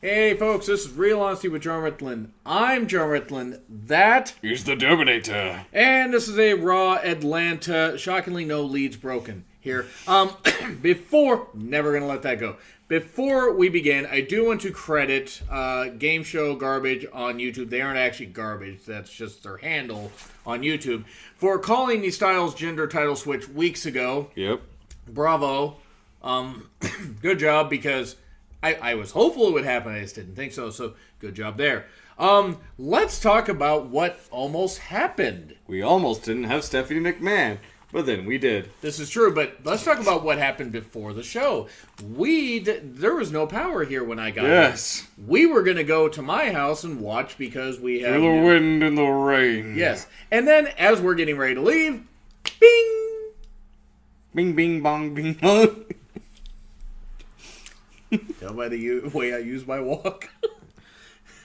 Hey folks, this is Real Honesty with John Ritland. I'm John Ritland. That is the Dominator. And this is a Raw Atlanta. Shockingly, no leads broken here. Never gonna let that go. Before we begin, I do want to credit Game Show Garbage on YouTube. They aren't actually garbage. That's just their handle on YouTube. For calling the Styles gender title switch weeks ago. Yep. Bravo. Good job, because I was hopeful it would happen. I just didn't think so. So good job there. Let's talk about what almost happened. We almost didn't have Stephanie McMahon, but then we did. This is true, but let's talk about what happened before the show. There was no power here when I got here. We were going to go to my house and watch because we have... Through the wind and the rain. Yes. And then, as we're getting ready to leave, bing! Bing, bing, bong, bing, bong. Tell by the way I use my walk.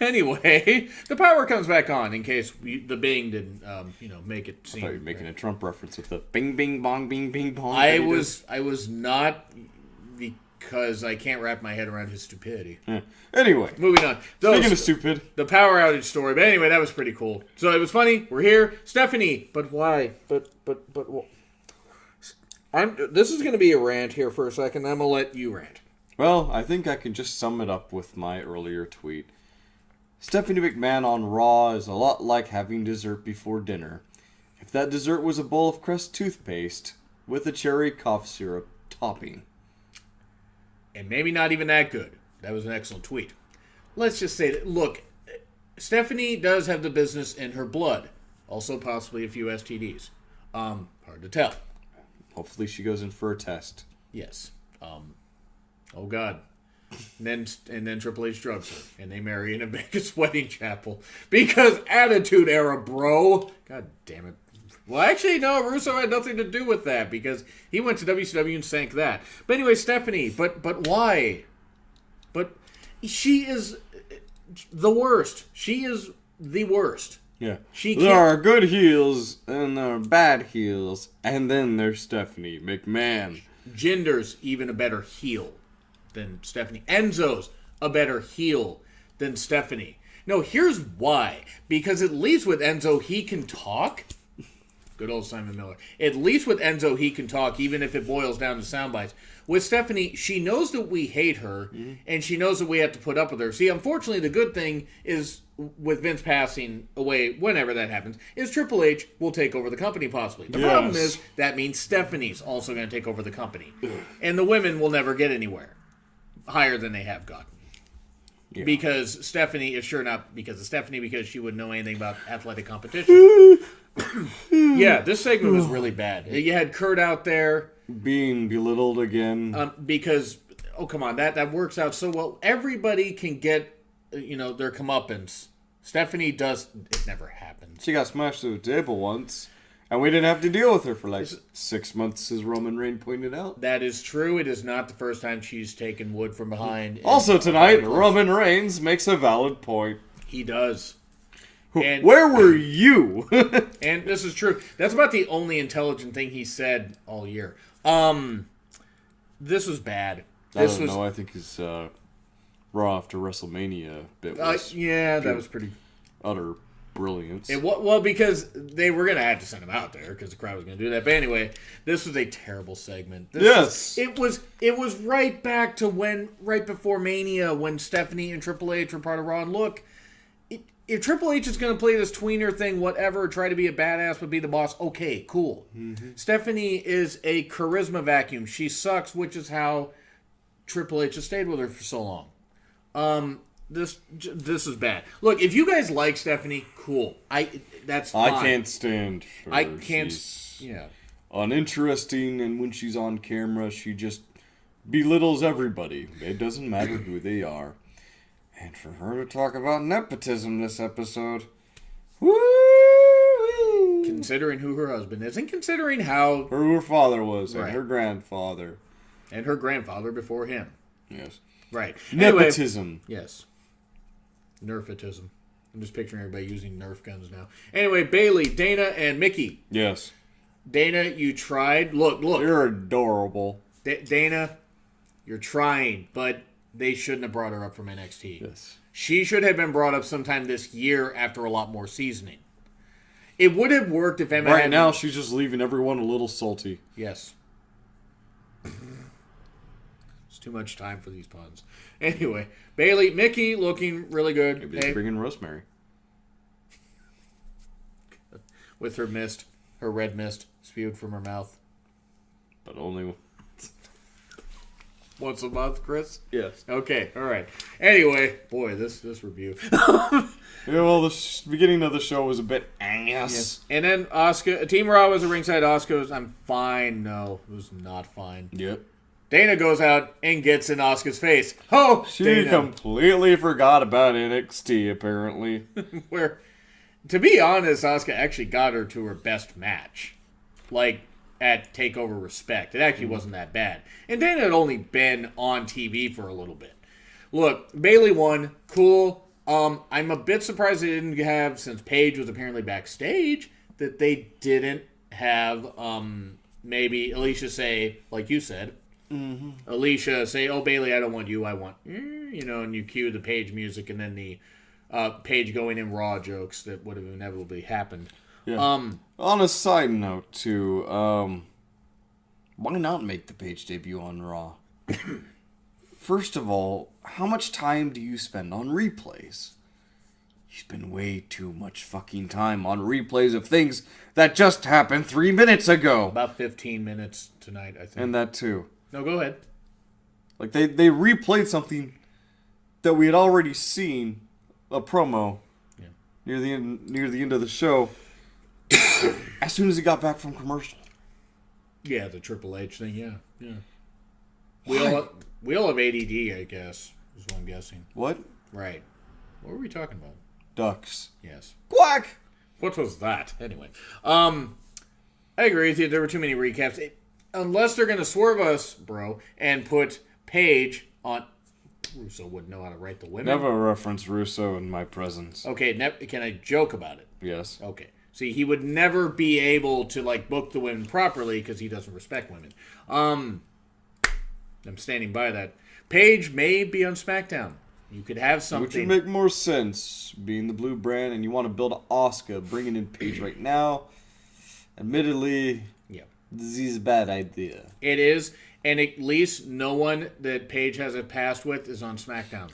Anyway, the power comes back on in case the bing didn't, make it seem. I thought you were making a Trump reference with the bing, bing, bong, bing, bing, bong. I was not, because I can't wrap my head around his stupidity. Anyway, moving on. Speaking of stupid, the power outage story. But anyway, that was pretty cool. So it was funny. We're here, Stephanie. But why? But. This is going to be a rant here for a second. I'm going to let you rant. Well, I think I can just sum it up with my earlier tweet. Stephanie McMahon on Raw is a lot like having dessert before dinner. If that dessert was a bowl of Crest toothpaste with a cherry cough syrup topping. And maybe not even that good. That was an excellent tweet. Let's just say that, look, Stephanie does have the business in her blood. Also possibly a few STDs. Hard to tell. Hopefully she goes in for a test. Yes. Oh, God. And then Triple H drugs her. And they marry in a Vegas wedding chapel. Because Attitude Era, bro. God damn it. Well, actually, no. Russo had nothing to do with that. Because he went to WCW and sank that. But anyway, Stephanie. But why? But she is the worst. She is the worst. Yeah. There are good heels and there are bad heels. And then there's Stephanie McMahon. Jinder's even a better heel than Stephanie. Enzo's a better heel than Stephanie. No, here's why. Because at least with Enzo, he can talk. Good old Simon Miller. At least with Enzo, he can talk, even if it boils down to sound bites. With Stephanie, she knows that we hate her, and she knows that we have to put up with her. See, unfortunately, the good thing is, with Vince passing away, whenever that happens, is Triple H will take over the company, possibly. The problem is, that means Stephanie's also going to take over the company. And the women will never get anywhere higher than they have gotten. Yeah. Because Stephanie is sure not because of Stephanie, because she wouldn't know anything about athletic competition. Yeah, this segment was really bad. You had Kurt out there being belittled again. Because, oh, come on, that works out so well. Everybody can get, their comeuppance. Stephanie does. It never happens. She got smashed through the table once, and we didn't have to deal with her for like 6 months, as Roman Reigns pointed out. That is true. It is not the first time she's taken wood from behind. Also tonight, Roman Reigns makes a valid point. He does. And where were you? And this is true. That's about the only intelligent thing he said all year. This was bad. I don't know. I think his Raw after WrestleMania bit was... that was pretty... utter brilliance. Well, because they were going to have to send him out there because the crowd was going to do that. But anyway, this was a terrible segment. It was right back to right before Mania, when Stephanie and Triple H were part of Raw. And look, if Triple H is going to play this tweener thing, whatever, try to be a badass but be the boss, okay, cool. Mm-hmm. Stephanie is a charisma vacuum. She sucks, which is how Triple H has stayed with her for so long. This is bad. Look, if you guys like Stephanie, cool. That's fine. I can't stand her. I can't. She's uninteresting, and when she's on camera, she just belittles everybody. It doesn't matter who they are. And for her to talk about nepotism this episode, woo! Considering who her husband is, and considering how her father was, and her grandfather, and her grandfather before him. Yes. Right. Nepotism. Anyway, yes. Nerfitism. I'm just picturing everybody using Nerf guns now. Anyway, Bailey, Dana, and Mickey. Yes. Dana, you tried. Look. You're adorable. Dana, you're trying, but they shouldn't have brought her up from NXT. Yes. She should have been brought up sometime this year after a lot more seasoning. It would have worked if Emma Right now, she's just leaving everyone a little salty. Yes. It's too much time for these puns. Anyway, Bailey, Mickey looking really good. Maybe they bring in Rosemary. With her mist, her red mist spewed from her mouth. But only once a month, Chris? Yes. Okay, all right. Anyway, boy, this review. Yeah, well, the beginning of the show was a bit ass. Yes. And then Asuka, Team Raw was a ringside. Asuka was, I'm fine. No, it was not fine. Yep. Dana goes out and gets in Asuka's face. Oh, she Dana. completely forgot about NXT, apparently. Where, to be honest, Asuka actually got her to her best match. Like, at TakeOver Respect. It actually wasn't that bad. And Dana had only been on TV for a little bit. Look, Bailey won. Cool. I'm a bit surprised they didn't have, since Paige was apparently backstage, that they didn't have maybe Alicia say, like you said, Alicia say, oh, Bailey, I don't want you, I want, and you cue the Paige music and then the Paige going in Raw jokes that would have inevitably happened. Yeah. On a side note, too, why not make the Paige debut on Raw? First of all, how much time do you spend on replays? You spend way too much fucking time on replays of things that just happened 3 minutes ago. About 15 minutes tonight, I think. And that, too. No, go ahead. Like, they replayed something that we had already seen, a promo, near the end of the show, as soon as he got back from commercial. Yeah, the Triple H thing, yeah. We all have ADD, I guess, is what I'm guessing. What? Right. What were we talking about? Ducks. Yes. Quack! What was that? Anyway. I agree with you. There were too many recaps. Unless they're going to swerve us, bro, and put Paige on... Russo wouldn't know how to write the women. Never reference Russo in my presence. Okay, can I joke about it? Yes. Okay. See, he would never be able to, book the women properly because he doesn't respect women. I'm standing by that. Paige may be on SmackDown. You could have something... Which would make more sense, being the blue brand, and you want to build an Asuka, bringing in Paige right now. Admittedly, this is a bad idea. It is, and at least no one that Paige has a past with is on SmackDown.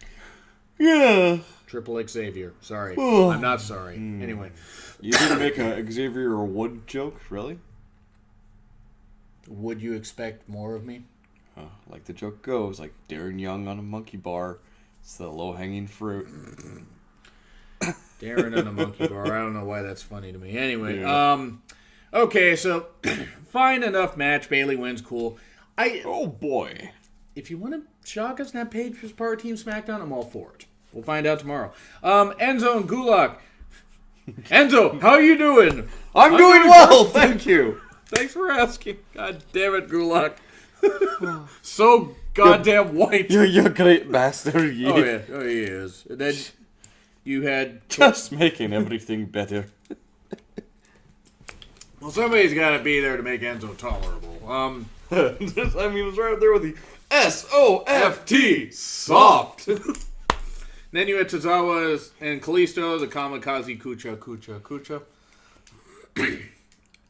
Yeah. Triple Xavier. Sorry. I'm not sorry. Anyway. You didn't make a Xavier or Wood joke, really? Would you expect more of me? Like the joke goes, like Darren Young on a monkey bar. It's the low-hanging fruit. Darren on a monkey bar. I don't know why that's funny to me. Anyway, Yeah. Okay, so fine enough match. Bailey wins. Cool. Oh boy. If you want to shock us and have Paige as part of Team SmackDown, I'm all for it. We'll find out tomorrow. Enzo and Gulak. Enzo, how are you doing? I'm doing well, thank you. Thanks for asking. God damn it, Gulak. So goddamn white. You great bastard. Oh, yeah. Oh, he is. And then you had... Just making everything better. Well, somebody's got to be there to make Enzo tolerable. I mean, it was right up there with the S-O-F-T. Soft. Then you had Tozawa and Kalisto, the Kamikaze Kucha.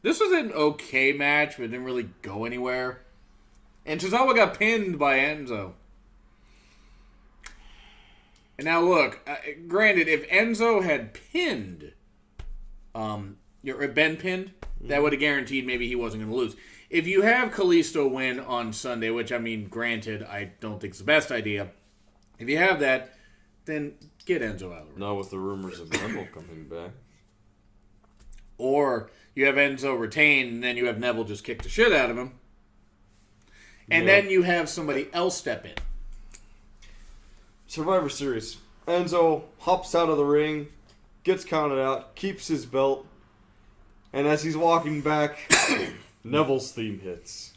This was an okay match, but it didn't really go anywhere. And Tozawa got pinned by Enzo. And now look, granted, if Enzo had pinned, been pinned, that would have guaranteed maybe he wasn't going to lose. If you have Kalisto win on Sunday, which, I mean, granted, I don't think it's the best idea. If you have that, then get Enzo out of the ring. Not with the rumors of Neville coming back. Or you have Enzo retain, and then you have Neville just kick the shit out of him. And then you have somebody else step in. Survivor Series. Enzo hops out of the ring, gets counted out, keeps his belt, and as he's walking back, Neville's theme hits.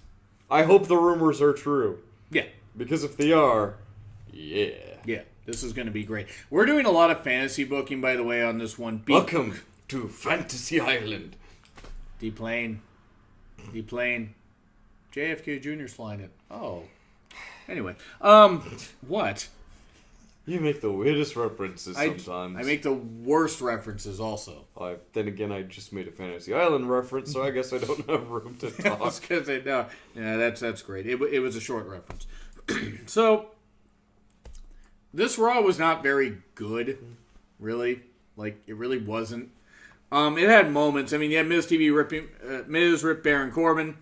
I hope the rumors are true. Yeah. Because if they are, yeah. Yeah, this is going to be great. We're doing a lot of fantasy booking, by the way, on this one. Welcome to Fantasy Island. D-Plane. JFK Jr.'s flying it. Oh. Anyway, what? You make the weirdest references sometimes. I make the worst references also. Then again, I just made a Fantasy Island reference, so I guess I don't have room to talk. I was gonna say no. Yeah, that's great. It was a short reference. So this Raw was not very good, really. Like it really wasn't. It had moments. I mean, you had Miz rip Baron Corbin,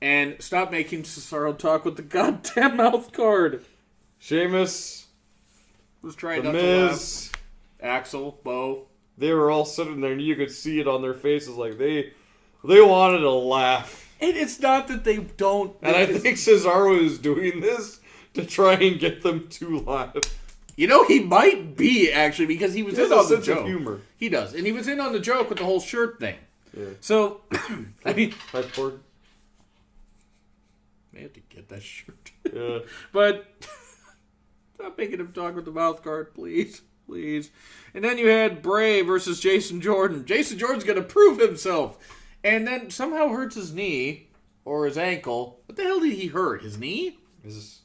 and stop making Cesaro talk with the goddamn mouth guard. Sheamus Was trying The not Miz, to laugh. Axel, Bo. they were all sitting there, and you could see it on their faces, like they wanted to laugh. And it's not that they don't. And I think Cesaro is doing this to try and get them to laugh. You know, he might be, actually, because he was in on the joke. Of humor. He does. And he was in on the joke with the whole shirt thing. Yeah. So, I mean... Hypeboard. May have to get that shirt. Yeah. But, stop making him talk with the mouth guard, please. Please. And then you had Bray versus Jason Jordan. Jason Jordan's going to prove himself. And then somehow hurts his knee, or his ankle. What the hell did he hurt? His knee? His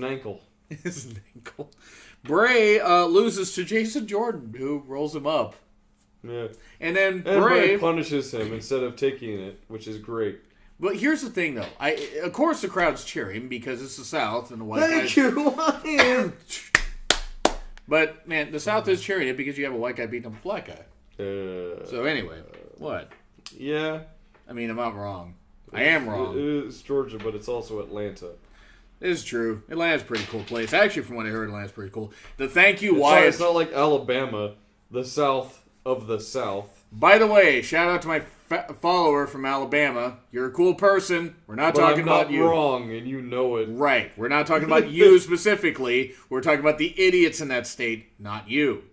ankle. His ankle. Bray loses to Jason Jordan, who rolls him up. Yeah. And then Bray punishes him instead of taking it, which is great. But here's the thing, though. Of course the crowd's cheering because it's the South and the white guys. Thank you. But, man, the South is cheering it because you have a white guy beating up a black guy. So anyway, what? Yeah. I mean, I'm not wrong. I am wrong. It is Georgia, but it's also Atlanta. It is true. Atlanta's a pretty cool place. Actually, from what I heard, Atlanta's pretty cool. The thank you, Wyatt. It's not like Alabama, the South of the South. By the way, shout out to my follower from Alabama. You're a cool person. We're not talking about you. I'm not wrong, and you know it. Right. We're not talking about you specifically. We're talking about the idiots in that state, not you.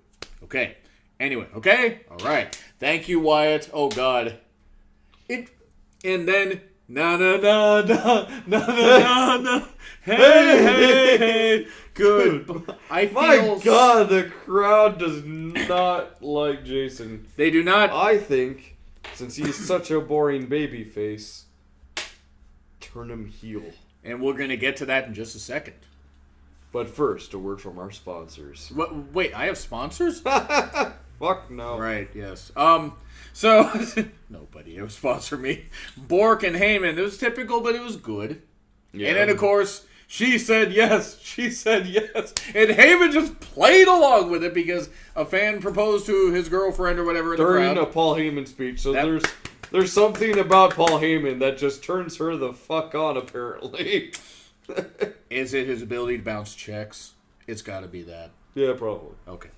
Okay. Anyway, okay? All right. Thank you, Wyatt. Oh, God. And then... Na na na na na na na. Hey hey hey. Good. I feel. My God, the crowd does not like Jason. They do not. I think, since he's such a boring baby face, turn him heel. And we're gonna get to that in just a second. But first, a word from our sponsors. Wait, I have sponsors? Fuck no. Right. Yes. So, nobody ever sponsor me. Bork and Heyman. It was typical, but it was good. Yeah. And then, of course, she said yes. She said yes. And Heyman just played along with it because a fan proposed to his girlfriend or whatever in the crowd. During a Paul Heyman speech. So there's something about Paul Heyman that just turns her the fuck on, apparently. Is it his ability to bounce checks? It's got to be that. Yeah, probably. Okay.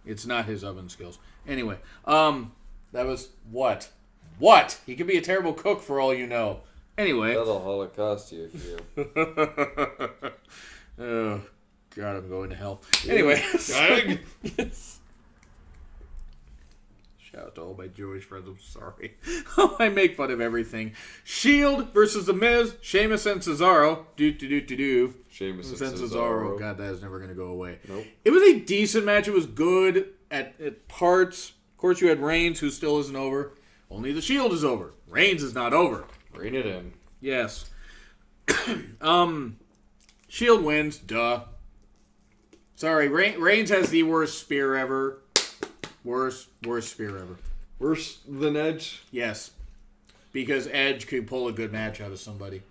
It's not his oven skills. Anyway, that was what? What? He could be a terrible cook for all you know. Anyway. That'll Holocaust you. Oh, God, I'm going to hell. Anyway. Yes. Shout out to all my Jewish friends. I'm sorry. I make fun of everything. Shield versus The Miz. Sheamus and Cesaro. Do. Sheamus and Cesaro. God, that is never going to go away. Nope. It was a decent match. It was good at parts. Of course, you had Reigns, who still isn't over. Only the Shield is over. Reigns is not over. Rein it in. Yes. Shield wins. Duh. Sorry, Reigns has the worst spear ever. Worst spear ever. Worse than Edge? Yes. Because Edge could pull a good match out of somebody.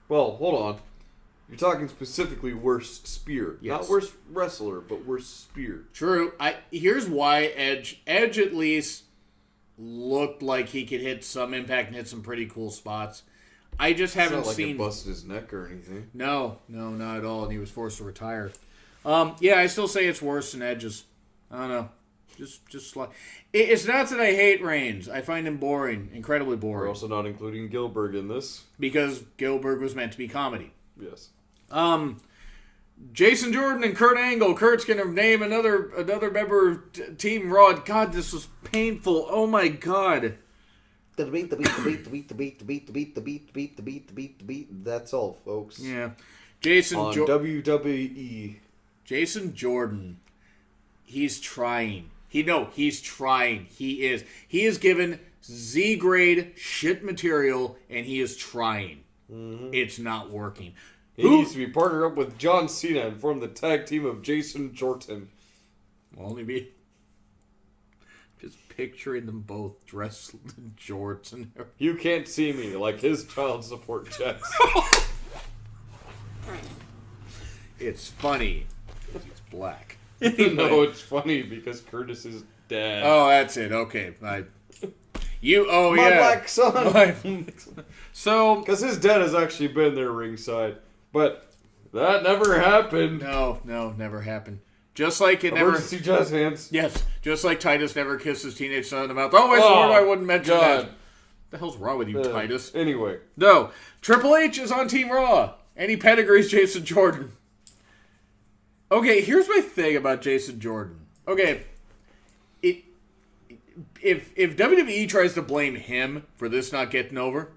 Well, hold on. You're talking specifically worst spear. Yes. Not worst wrestler, but worst spear. True. Here's why Edge at least looked like he could hit some impact and hit some pretty cool spots. I just haven't it's not like seen... it busted his neck or anything. No, not at all. And he was forced to retire. Yeah, I still say it's worse than Edge's. I don't know. Just like... It's not that I hate Reigns. I find him boring. Incredibly boring. We're also not including Gilbert in this. Because Gilbert was meant to be comedy. Yes. Jason Jordan and Kurt Angle. Kurt's going to name another member of Team Raw. God, this was painful. Oh my God. The beat. That's all, folks. Yeah. On WWE. Jason Jordan. He's trying. He's trying. He is. He is given Z-grade shit material, and he is trying. Mm-hmm. It's not working. He needs to be partnered up with John Cena and form the tag team of Jason Jordan. Will only be just picturing them both dressed in jorts and everything. You can't see me like his child support checks. It's funny. It's black. No, it's funny because Curtis is dead. Oh, that's it. Okay. My black son. So, because his dad has actually been there ringside, but that never happened. No, never happened. Just like it Emergency jazz hands. Yes, just like Titus never kissed his teenage son in the mouth. Oh, I swore I wouldn't mention that. What the hell's wrong with you, Titus? Anyway. No, Triple H is on Team Raw, and he pedigrees Jason Jordan. Okay, here's my thing about Jason Jordan. Okay, if WWE tries to blame him for this not getting over,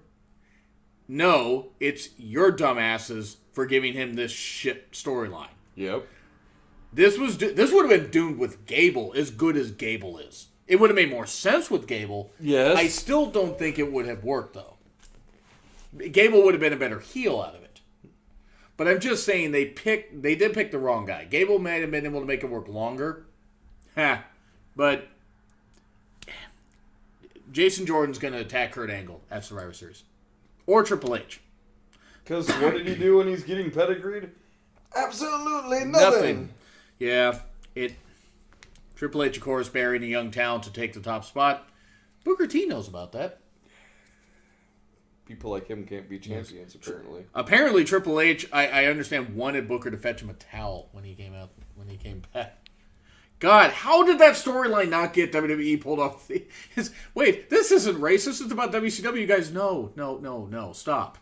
no, it's your dumbasses for giving him this shit storyline. Yep. This would have been doomed with Gable, as good as Gable is. It would have made more sense with Gable. Yes. I still don't think it would have worked, though. Gable would have been a better heel out of it. But I'm just saying they did pick the wrong guy. Gable might have been able to make it work longer. But Jason Jordan's going to attack Kurt Angle at Survivor Series. Or Triple H. Because what did he do when he's getting pedigreed? Absolutely nothing. Yeah, Triple H, of course, burying a young talent to take the top spot. Booker T knows about that. People like him can't be champions, apparently. Apparently, Triple H, I understand, wanted Booker to fetch him a towel when he came back. God, how did that storyline not get WWE pulled off? Wait, this isn't racist. It's about WCW. You guys, no, stop.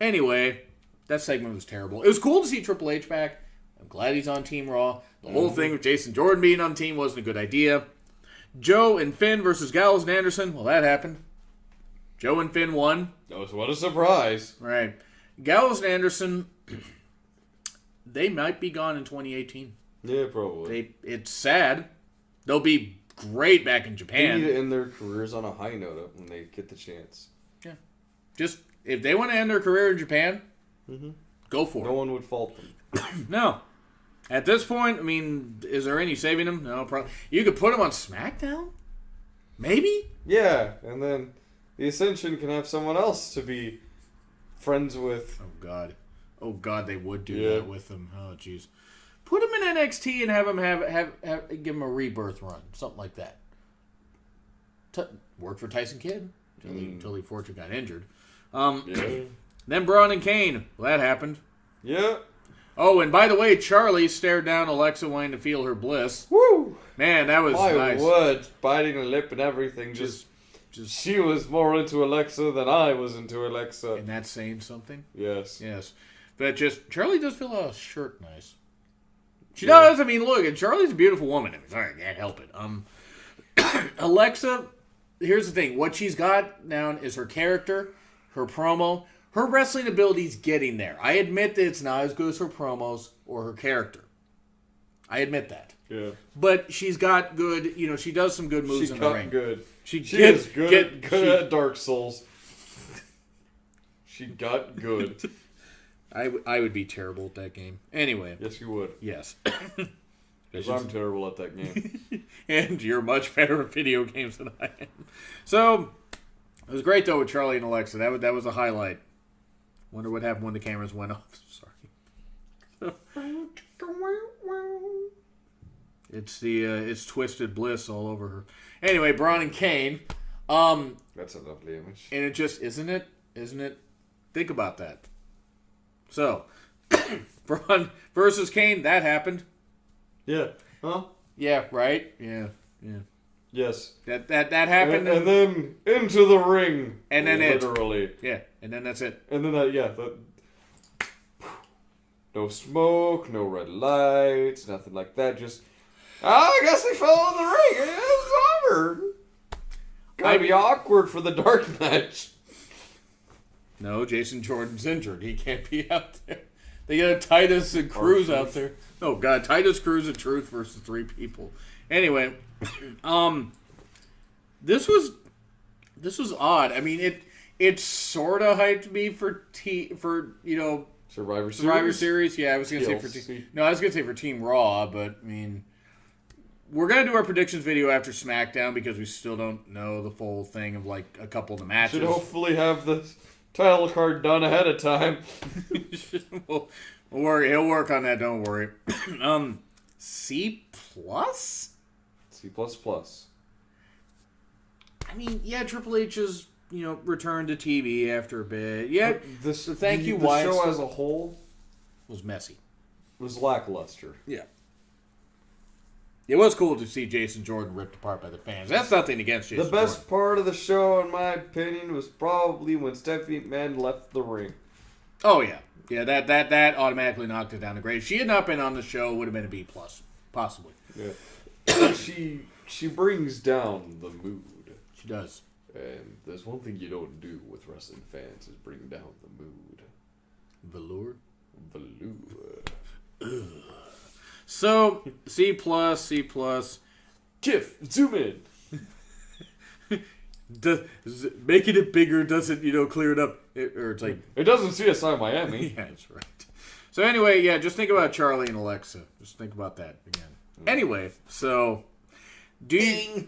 Anyway, that segment was terrible. It was cool to see Triple H back. I'm glad he's on Team Raw. The whole thing with Jason Jordan being on the team wasn't a good idea. Joe and Finn versus Gallows and Anderson. Well, that happened. Joe and Finn won. What a surprise. Right. Gallows and Anderson, they might be gone in 2018. Yeah, probably. It's sad. They'll be great back in Japan. They need to end their careers on a high note when they get the chance. Yeah. Just, if they want to end their career in Japan, go for it. No one would fault them. No. At this point, I mean, is there any saving them? No, probably. You could put them on SmackDown? Maybe? Yeah, and then the Ascension can have someone else to be friends with. Oh, God, they would do that with them. Oh, jeez. Put them in NXT and have them give them a rebirth run. Something like that. Worked for Tyson Kidd until he fortunately got injured. Then Braun and Kane. Well, that happened. Yeah. Oh, and by the way, Charlie stared down Alexa wanting to feel her bliss. Woo! Man, that was nice. My word, biting her lip and everything. Just she was more into Alexa than I was into Alexa. And that's saying something? Yes. But Charlie does feel a shirt nice. She does. I mean, look, Charlie's a beautiful woman. I mean, sorry, I can't help it. Alexa, here's the thing. What she's got down is her character, her promo. Her wrestling ability's getting there. I admit that it's not as good as her promos or her character. I admit that. Yeah. But she's got good, she does some good moves in the ring. She is good at Dark Souls. She got good. I would be terrible at that game. Anyway. Yes, you would. Yes. Because I'm terrible at that game. And you're much better at video games than I am. So, it was great, though, with Charlie and Alexa. That was a highlight. Wonder what happened when the cameras went off. Sorry. It's Twisted Bliss all over her. Anyway, Braun and Kane. That's a lovely image. And it just, isn't it? Think about that. So, Braun versus Kane, that happened. Yeah. Huh? Yeah, right? Yeah. Yes. That happened. And then into the ring. And then literally. Yeah, and then that's it. And then no smoke, no red lights, nothing like that. Just, I guess they fell in the ring. It was over. Gotta be awkward for the dark match. No, Jason Jordan's injured. He can't be out there. They got Titus and Cruz out there. Oh, God. Titus, Cruz, and Truth versus 3 people. Anyway, this was odd. I mean, it sort of hyped me for Survivor Series. Yeah, I was gonna say for Team Raw, but I mean, we're gonna do our predictions video after SmackDown because we still don't know the full thing of like a couple of the matches. Should hopefully have the title card done ahead of time. We'll worry. He'll work on that. Don't worry. C+? C++. I mean, yeah, Triple H's returned to TV after a bit. Yeah, The Wyatt. show as a whole Was messy. was lackluster. Yeah. It was cool to see Jason Jordan ripped apart by the fans. That's nothing against Jason Jordan. The best part of the show, in my opinion, was probably when Stephanie McMahon left the ring. Oh, yeah. Yeah, that automatically knocked it down to grade. If she had not been on the show, it would have been a B+, possibly. Yeah. She brings down the mood. She does. And there's one thing you don't do with wrestling fans is bring down the mood. Velour? Velour. So, C+. Kiff, zoom in. Making it bigger doesn't, clear it up. Or it's like... It doesn't CSI Miami. Yeah, that's right. So anyway, yeah, just think about Charlie and Alexa. Just think about that again. Anyway, so... Do you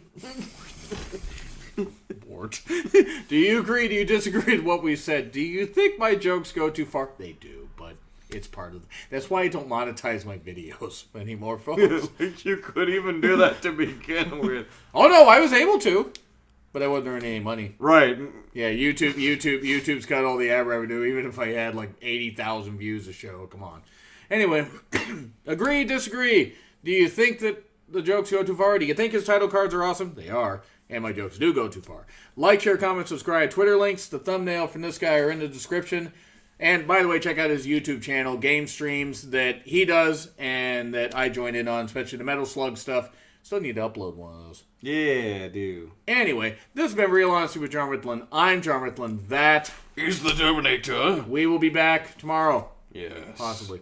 agree? Do you disagree with what we said? Do you think my jokes go too far? They do, but it's part of... That's why I don't monetize my videos anymore, folks. You couldn't even do that to begin with. Oh, no, I was able to. But I wasn't earning any money. Right. Yeah, YouTube's got all the ad revenue, even if I had like 80,000 views a show. Come on. Anyway, agree, disagree. Do you think that the jokes go too far? Do you think his title cards are awesome? They are. And my jokes do go too far. Like, share, comment, subscribe. Twitter links, the thumbnail from this guy are in the description. And by the way, check out his YouTube channel, game streams that he does and that I join in on, especially the Metal Slug stuff. Still need to upload one of those. Yeah, I do. Anyway, this has been Real Honesty with John Ritland. I'm John Ritland. That is the Terminator. We will be back tomorrow. Yes. Possibly.